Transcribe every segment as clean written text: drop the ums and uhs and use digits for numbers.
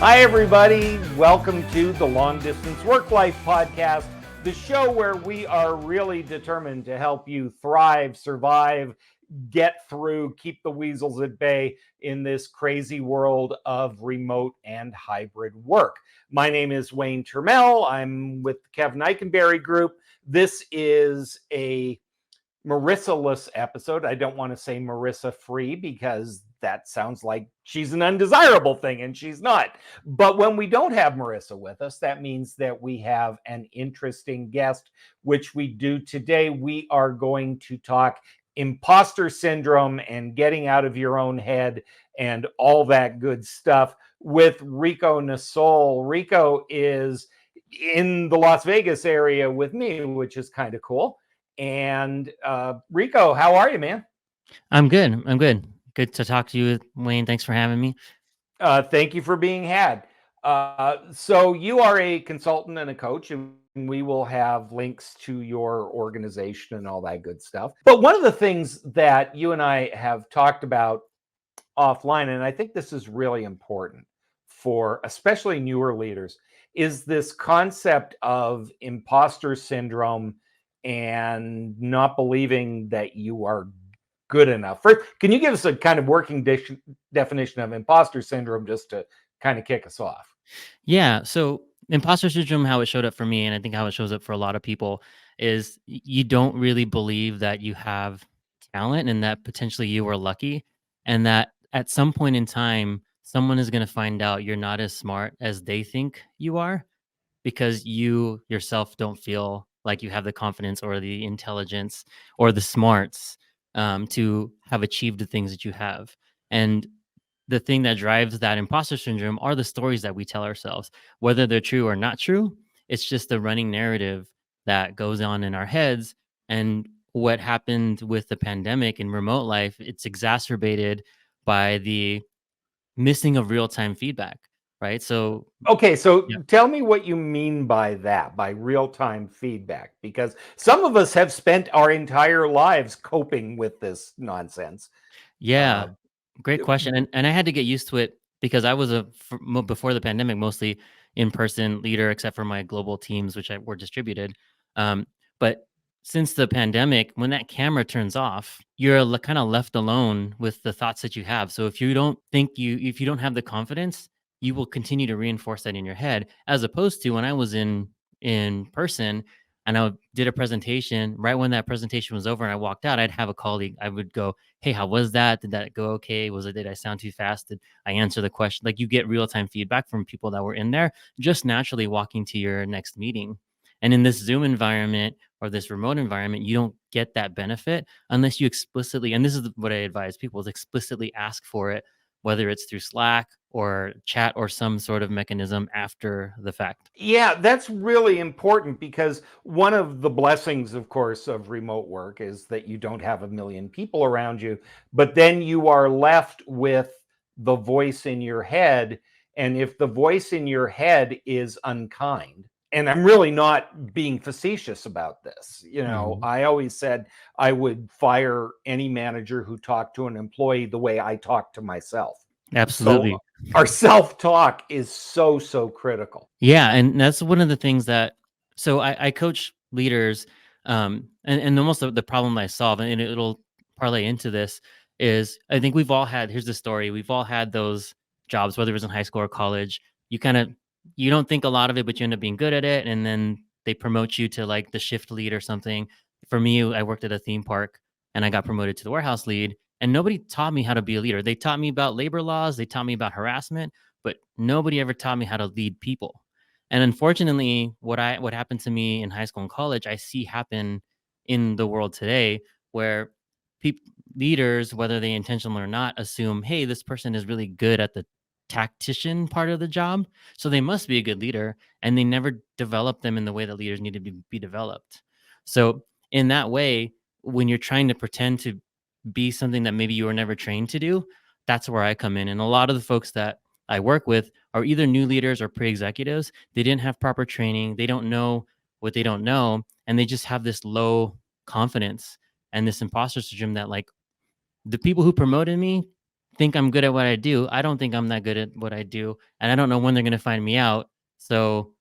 Hi, everybody. Welcome to the Long Distance Work-Life Podcast, the show where we are really determined to help you thrive, survive, get through, keep the weasels at bay in this crazy world of remote and hybrid work. My name is Wayne Turmel. I'm with the Kevin Eikenberry Group. This is a Marissa-less episode. I don't want to say Marissa-free because that sounds like she's an undesirable thing, and she's not. But when we don't have Marissa with us, that means that we have an interesting guest, which we do today. We are going to talk imposter syndrome and getting out of your own head and all that good stuff with Rico Nasol. Rico is in the Las Vegas area with me, which is kind of cool. And Rico, how are you, man? I'm good. I'm good. Good to talk to you, Wayne. Thanks for having me. Thank you for being had. So you are a consultant and a coach, and we will have links to your organization and all that good stuff. But one of the things that you and I have talked about offline, and I think this is really important for especially newer leaders, is this concept of imposter syndrome and not believing that you are good enough. First, can you give us a kind of working definition of imposter syndrome just to kind of kick us off? Yeah. So, imposter syndrome, how it showed up for me, and I think how it shows up for a lot of people, is you don't really believe that you have talent and that potentially you were lucky, and that at some point in time, someone is going to find out you're not as smart as they think you are because you yourself don't feel like you have the confidence or the intelligence or the smarts to have achieved the things that you have. And the thing that drives that imposter syndrome are the stories that we tell ourselves, whether they're true or not true. It's just the running narrative that goes on in our heads. And what happened with the pandemic and remote life, it's exacerbated by the missing of real time feedback, right? So, Okay, so yeah. tell me what you mean by that, by real-time feedback, because some of us have spent our entire lives coping with this nonsense. Yeah, Uh, great question, and I had to get used to it because I was before the pandemic, mostly in-person leader, except for my global teams, which were distributed. But since the pandemic, when that camera turns off, you're kind of left alone with the thoughts that you have. So if you don't have the confidence, you will continue to reinforce that in your head, as opposed to when I was in person and did a presentation. Right when that presentation was over and I walked out, I'd have a colleague. I would go, "Hey, how was that? Did that go okay? Did I sound too fast? Did I answer the question?" Like, you get real time feedback from people that were in there just naturally walking to your next meeting. And in this Zoom environment or this remote environment, you don't get that benefit unless you explicitly, and this is what I advise people, is explicitly ask for it, whether it's through Slack or chat or some sort of mechanism after the fact. Yeah, that's really important because one of the blessings, of course, of remote work is that you don't have a million people around you, but then you are left with the voice in your head. And if the voice in your head is unkind, and I'm really not being facetious about this, Mhm. I always said I would fire any manager who talked to an employee the way I talk to myself. So Absolutely. our self talk is so, so critical. Yeah, and that's one of the things that, so I coach leaders, and almost the problem I solve, and it'll parlay into this, is I think we've all had, here's the story, we've all had those jobs, whether it was in high school or college. You kind of, you don't think a lot of it, but you end up being good at it, and then they promote you to like the shift lead or something. For me, I worked at a theme park and I got promoted to the warehouse lead, and nobody taught me how to be a leader. They taught me about labor laws, they taught me about harassment, but nobody ever taught me how to lead people. And unfortunately, what happened to me in high school and college, I see happen in the world today, where peop leaders, whether they intentional or not, assume, "Hey, this person is really good at the tactician part of the job, so they must be a good leader," and they never develop them in the way that leaders need to be developed. So in that way, when you're trying to pretend to be something that maybe you were never trained to do, that's where I come in. And a lot of the folks that I work with are either new leaders or pre-executives. They didn't have proper training. They don't know what they don't know. And they just have this low confidence and this imposter syndrome that, like, the people who promoted me think I'm good at what I do. I don't think I'm that good at what I do, and I don't know when they're gonna find me out. So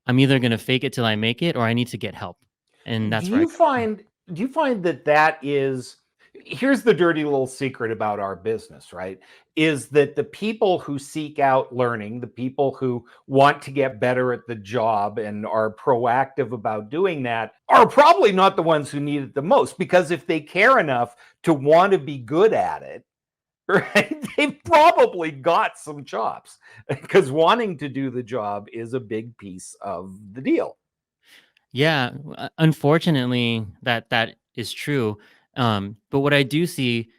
I'm either gonna fake it till I make it, or I need to get help, and Do that's where I you find do you find that that is here's the dirty little secret about our business, right? Is that the people who seek out learning, the people who want to get better at the job and are proactive about doing that are probably not the ones who need it the most, because if they care enough to want to be good at it, right, they've probably got some chops, because wanting to do the job is a big piece of the deal. Yeah, unfortunately, that is true. But what I do see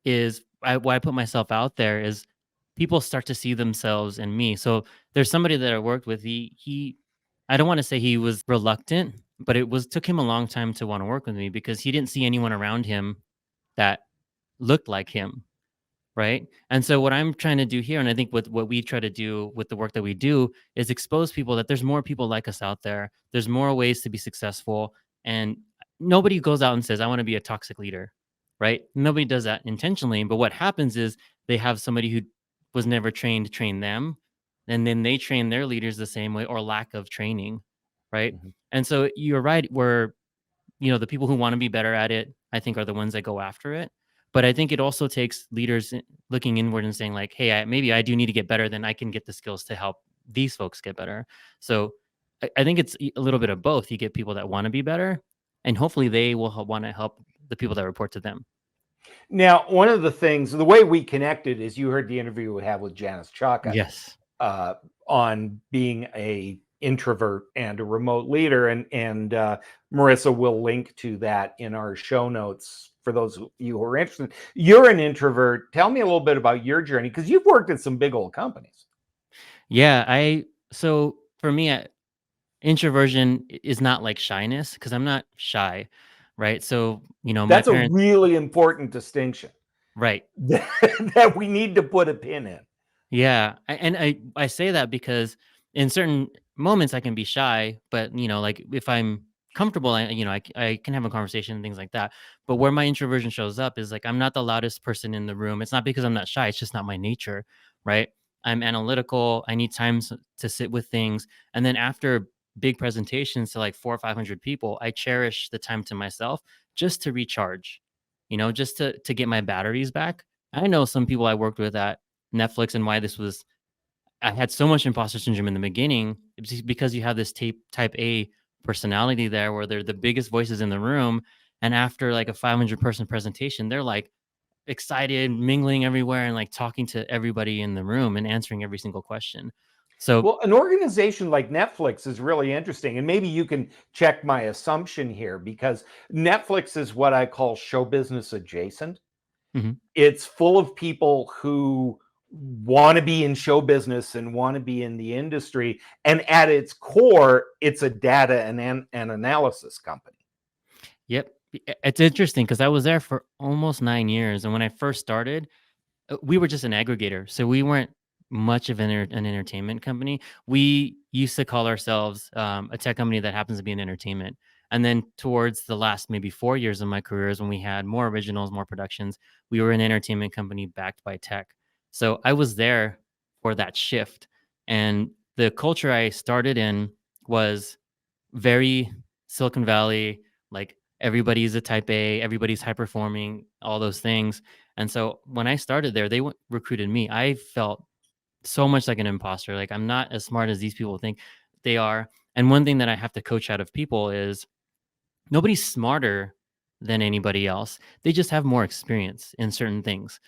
is why I put myself out there is people start to see themselves in me. So there's somebody that I worked with. He I don't want to say he was reluctant, but it was took him a long time to want to work with me because he didn't see anyone around him that looked like him. Right. And so what I'm trying to do here, and I think what we try to do with the work that we do is expose people that there's more people like us out there. There's more ways to be successful. And nobody goes out and says, I want to be a toxic leader. Right. Nobody does that intentionally. But what happens is they have somebody who was never trained to train them. And then they train their leaders the same way or lack of training. Right. Mhm. And so you're right, where the people who want to be better at it, I think, are the ones that go after it. But I think it also takes leaders looking inward and saying, like, hey, maybe I do need to get better, then I can get the skills to help these folks get better. So I think it's a little bit of both. You get people that want to be better, and hopefully they will want to help the people that report to them. Now, one of the things, the way we connected is you heard the interview we have with Janice Chaka Yes. uh, on being a introvert and a remote leader, and Marissa will link to that in our show notes for those of you who are interested. You're an introvert. Tell me a little bit about your journey, because you've worked at some big old companies. Yeah. So for me, introversion is not like shyness because I'm not shy. Right. So, my That's a parents, really important distinction right. that we need to put a pin in. Yeah, and I say that because in certain moments I can be shy, but like if I'm comfortable, I can have a conversation and things like that. But where my introversion shows up is like I'm not the loudest person in the room. It's not because I'm not shy; it's just not my nature, right? I'm analytical. I need time to sit with things, and then after big presentations to like 400 or 500 people, I cherish the time to myself just to recharge, just to get my batteries back. I know some people I worked with at Netflix, and why this was I had so much imposter syndrome in the beginning. It's just because you have this type A personality there where they're the biggest voices in the room. And after like a 500-person presentation, they're like excited, mingling everywhere and like talking to everybody in the room and answering every single question. So, Well, an organization like Netflix is really interesting. And maybe you can check my assumption here, because Netflix is what I call show business adjacent. mhm. It's full of people who want to be in show business and want to be in the industry. And at its core, it's a data and analysis company. Yep. It's interesting because I was there for almost 9 years. And when I first started, we were just an aggregator, so we weren't much of an entertainment company. We used to call ourselves a tech company that happens to be in entertainment. And then towards the last maybe 4 years of my career is when we had more originals, more productions. We were an entertainment company backed by tech. So I was there for that shift. And the culture I started in was very Silicon Valley, like everybody's a type A, everybody's high performing, all those things. And so when I started there, they recruited me. I felt so much like an imposter. Like I'm not as smart as these people think they are. And one thing that I have to coach out of people is nobody's smarter than anybody else. They just have more experience in certain things.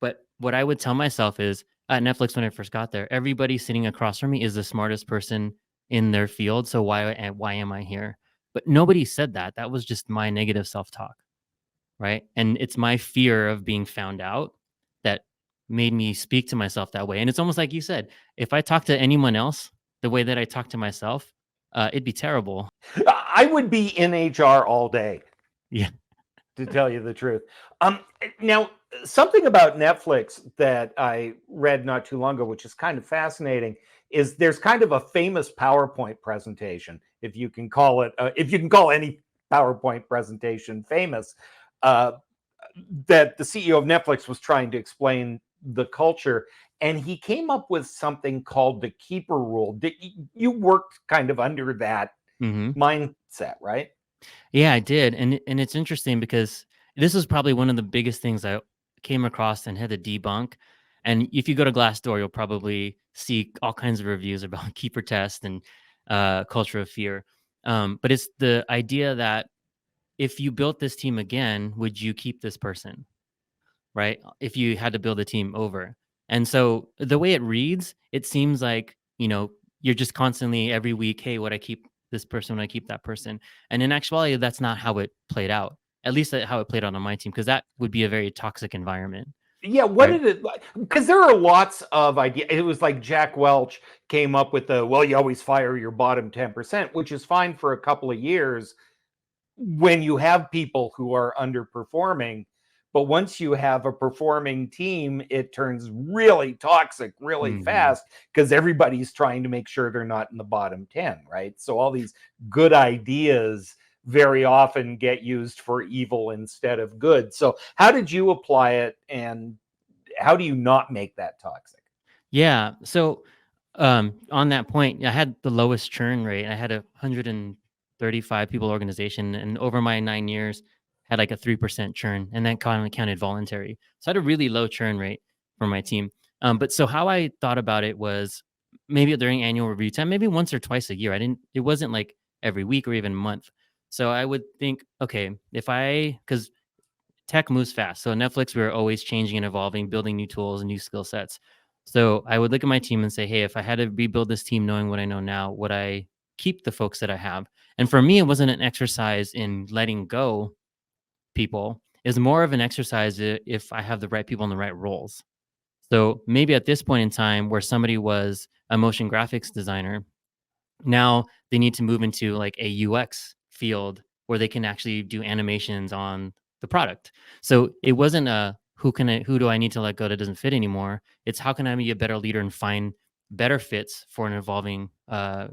But what I would tell myself is at Netflix when I first got there, everybody sitting across from me is the smartest person in their field. So why am I here? But nobody said that. That was just my negative self-talk, right? And it's my fear of being found out that made me speak to myself that way. And it's almost like you said, if I talk to anyone else the way that I talk to myself, it'd be terrible. I would be in HR all day, Yeah. to tell you the truth. Now, something about Netflix that I read not too long ago, which is kind of fascinating, is there's kind of a famous PowerPoint presentation, if you can call it, if you can call any PowerPoint presentation famous, uh, that the CEO of Netflix was trying to explain the culture, and he came up with something called the keeper rule. You worked kind of under that Hmm. mindset, right? Yeah, I did, and it's interesting because this was probably one of the biggest things I came across and had to debunk. And if you go to Glassdoor, you'll probably see all kinds of reviews about keeper test and culture of fear. But it's the idea that if you built this team again, would you keep this person? Right? If you had to build a team over. And so the way it reads, it seems like, you're just constantly every week, hey, would I keep this person? Would I keep that person? And in actuality, that's not how it played out. At least how it played out on my team, because that would be a very toxic environment, Yeah, what right? did it like? Because there are lots of ideas. It was like Jack Welch came up with the, well, you always fire your bottom 10%, which is fine for a couple of years when you have people who are underperforming. But once you have a performing team, it turns really toxic really Hmm. fast because everybody's trying to make sure they're not in the bottom 10, right? So all these good ideas very often get used for evil instead of good. So how did you apply it, and how do you not make that toxic? Yeah. So on that point, I had the lowest churn rate. I had 135 people organization, and over my 9 years, had like a 3% churn, and that kind of counted voluntary. So I had a really low churn rate for my team. But so how I thought about it was maybe during annual review time, maybe once or twice a year. I didn't. It wasn't like every week or even month. So I would think, okay, because tech moves fast. So at Netflix, we were always changing and evolving, building new tools and new skill sets. So I would look at my team and say, hey, if I had to rebuild this team knowing what I know now, would I keep the folks that I have? And for me, it wasn't an exercise in letting go people. It's more of an exercise if I have the right people in the right roles. So maybe at this point in time where somebody was a motion graphics designer, now they need to move into like a UX field where they can actually do animations on the product. So it wasn't a who do I need to let go that doesn't fit anymore. It's how can I be a better leader and find better fits for an evolving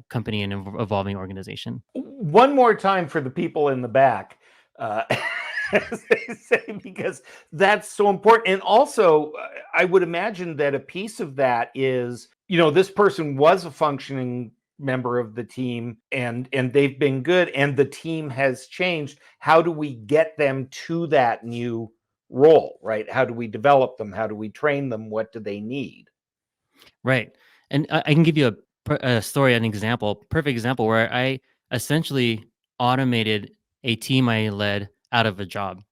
company and evolving organization. One more time for the people in the back, uh, as they say, because that's so important. And also, I would imagine that a piece of that is, this person was a functioning member of the team, and they've been good, and the team has changed. How do we get them to that new role, right? How do we develop them? How do we train them? What do they need? Right. And I can give you a story, an example, perfect example where I essentially automated a team I led out of a job.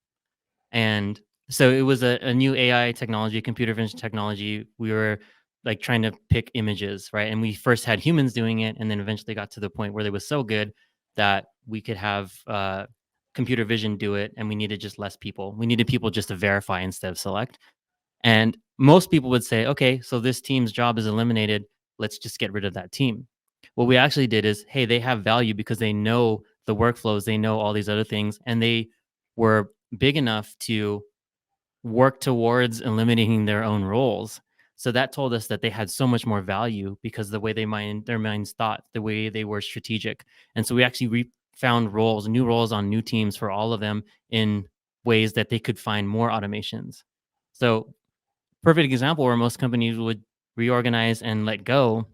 And so it was a new AI technology, computer vision technology. We were like trying to pick images, right? And we first had humans doing it, and then eventually got to the point where it was so good that we could have computer vision do it, and we needed just less people. We needed people just to verify instead of select. And most people would say, okay, so this team's job is eliminated. Let's just get rid of that team. What we actually did is, hey, they have value because they know the workflows, they know all these other things, and they were big enough to work towards eliminating their own roles. So that told us that they had so much more value because the way their minds thought, the way they were strategic. And so we actually found new roles on new teams for all of them in ways that they could find more automations. So perfect example where most companies would reorganize and let go,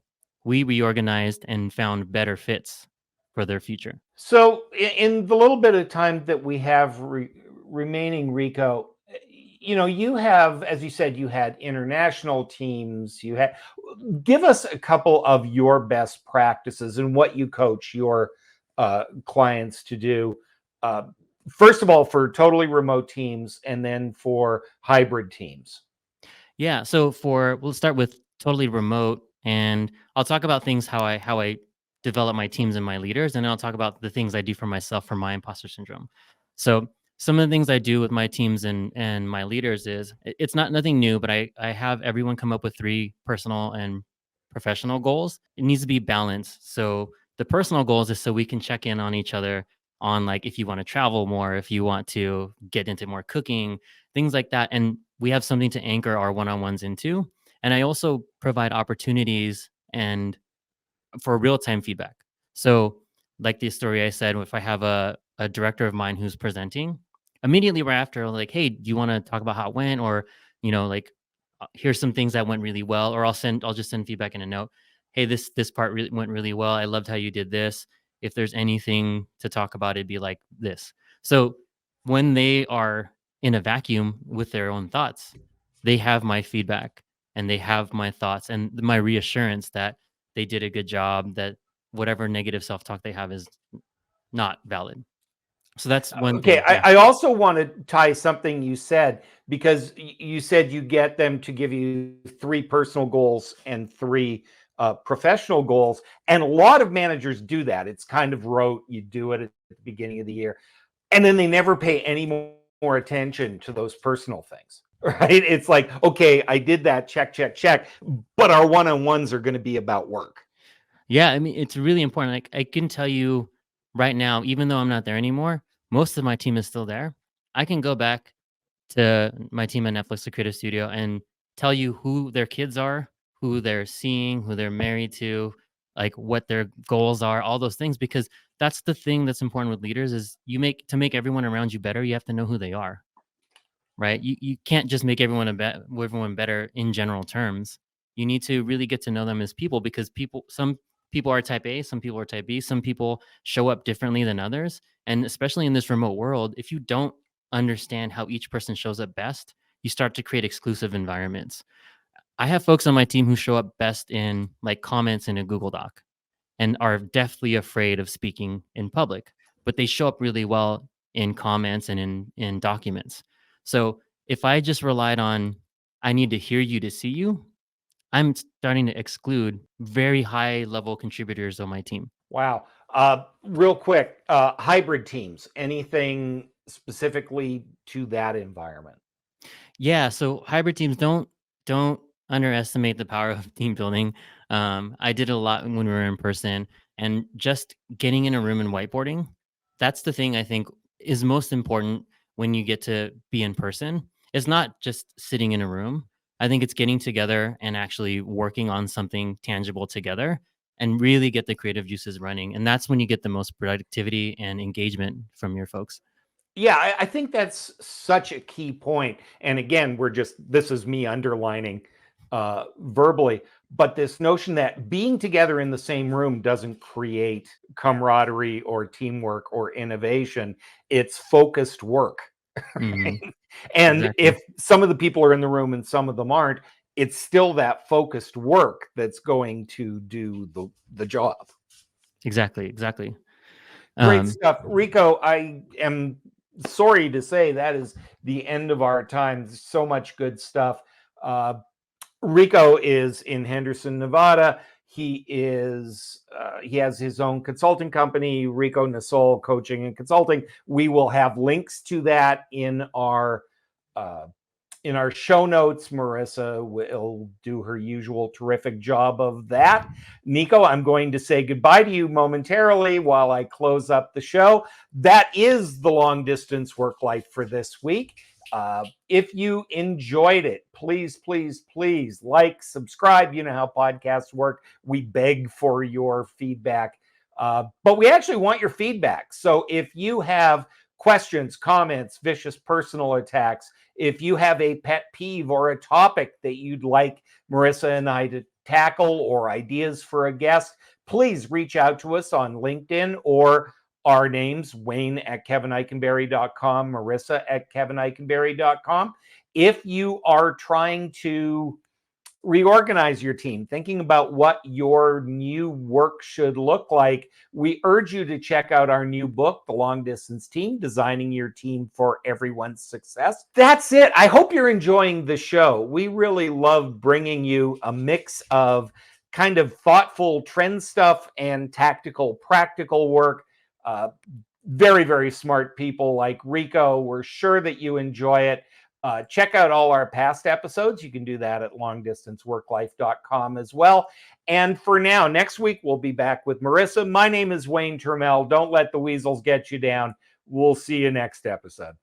we reorganized and found better fits for their future. So, in the little bit of time that we have remaining, Rico, you have, as you said, you had international teams. Give us a couple of your best practices and what you coach your clients to do. Uh, First of all, for totally remote teams, and then for hybrid teams. Yeah. So we'll start with totally remote, and I'll talk about things how I develop my teams and my leaders, and then I'll talk about the things I do for myself for my imposter syndrome. So some of the things I do with my teams and my leaders is it's not nothing new, but I have everyone come up with 3 personal and professional goals. It needs to be balanced. So the personal goals is so we can check in on each other on like if you want to travel more, if you want to get into more cooking, things like that. And we have something to anchor our one-on-ones into. And I also provide opportunities and for real-time feedback. So like the story I said, if I have a director of mine who's presenting, immediately right after, like, hey, do you want to talk about how it went? Or, like, here's some things that went really well. Or I'll just send feedback in a note. Hey, this part really went really well. I loved how you did this. If there's anything to talk about, it'd be like this. So when they are in a vacuum with their own thoughts, they have my feedback and they have my thoughts and my reassurance that they did a good job, that whatever negative self-talk they have is not valid. So that's one Okay, thing. Yeah. I also want to tie something you said, because you said you get them to give you 3 personal goals and 3 professional goals. And a lot of managers do that. It's kind of rote. You do it at the beginning of the year, and then they never pay any more attention to those personal things. Right? It's like, okay, I did that, check, check, check. But our one-on-ones are going to be about work. Yeah, I mean, it's really important. Like, I can tell you right now, even though I'm not there anymore, most of my team is still there. I can go back to my team at Netflix, the creative studio, and tell you who their kids are, who they're seeing, who they're married to, like what their goals are, all those things, because that's the thing that's important with leaders is to make everyone around you better, you have to know who they are. Right? You can't just make everyone better in general terms. You need to really get to know them as people, because some people are type A, some people are type B, some people show up differently than others. And especially in this remote world, if you don't understand how each person shows up best, you start to create exclusive environments. I have folks on my team who show up best in like comments in a Google Doc and are deathly afraid of speaking in public, but they show up really well in comments and in documents. So if I just relied on I need to hear you to see you, I'm starting to exclude very high level contributors on my team. Wow. Real quick, hybrid teams, anything specifically to that environment? Yeah, so hybrid teams don't underestimate the power of team building. I did a lot when we were in person, and just getting in a room and whiteboarding. That's the thing I think is most important when you get to be in person. It's not just sitting in a room. I think it's getting together and actually working on something tangible together and really get the creative juices running. And that's when you get the most productivity and engagement from your folks. Yeah, I think that's such a key point. And again, this is me underlining verbally, but this notion that being together in the same room doesn't create camaraderie or teamwork or innovation. It's focused work. Hmm. And Exactly. if some of the people are in the room and some of them aren't, it's still that focused work that's going to do the job. Exactly. Exactly. Great Um, stuff. Rico, I am sorry to say that is the end of our time. There's so much good stuff. Uh, Rico is in Henderson, Nevada. He has his own consulting company, Rico Nasol Coaching and Consulting. We will have links to that uh, in our show notes. Marissa will do her usual terrific job of that. Nico, I'm going to say goodbye to you momentarily while I close up the show. That is the long distance work life for this week. If you enjoyed it, please, please, please like, subscribe. You know how podcasts work. We beg for your feedback, but we actually want your feedback. So if you have questions, comments, vicious personal attacks, if you have a pet peeve or a topic that you'd like Marissa and I to tackle, or ideas for a guest, please reach out to us on LinkedIn or our names, Wayne at KevinEikenberry.com, Marissa at KevinEikenberry.com. If you are trying to reorganize your team, thinking about what your new work should look like, we urge you to check out our new book, The Long Distance Team, Designing Your Team for Everyone's Success. That's it. I hope you're enjoying the show. We really love bringing you a mix of kind of thoughtful trend stuff and tactical, practical work. Uh, Very, very smart people like Rico. We're sure that you enjoy it. Check out all our past episodes. You can do that at longdistanceworklife.com as well. And for now, next week, we'll be back with Marissa. My name is Wayne Turmel. Don't let the weasels get you down. We'll see you next episode.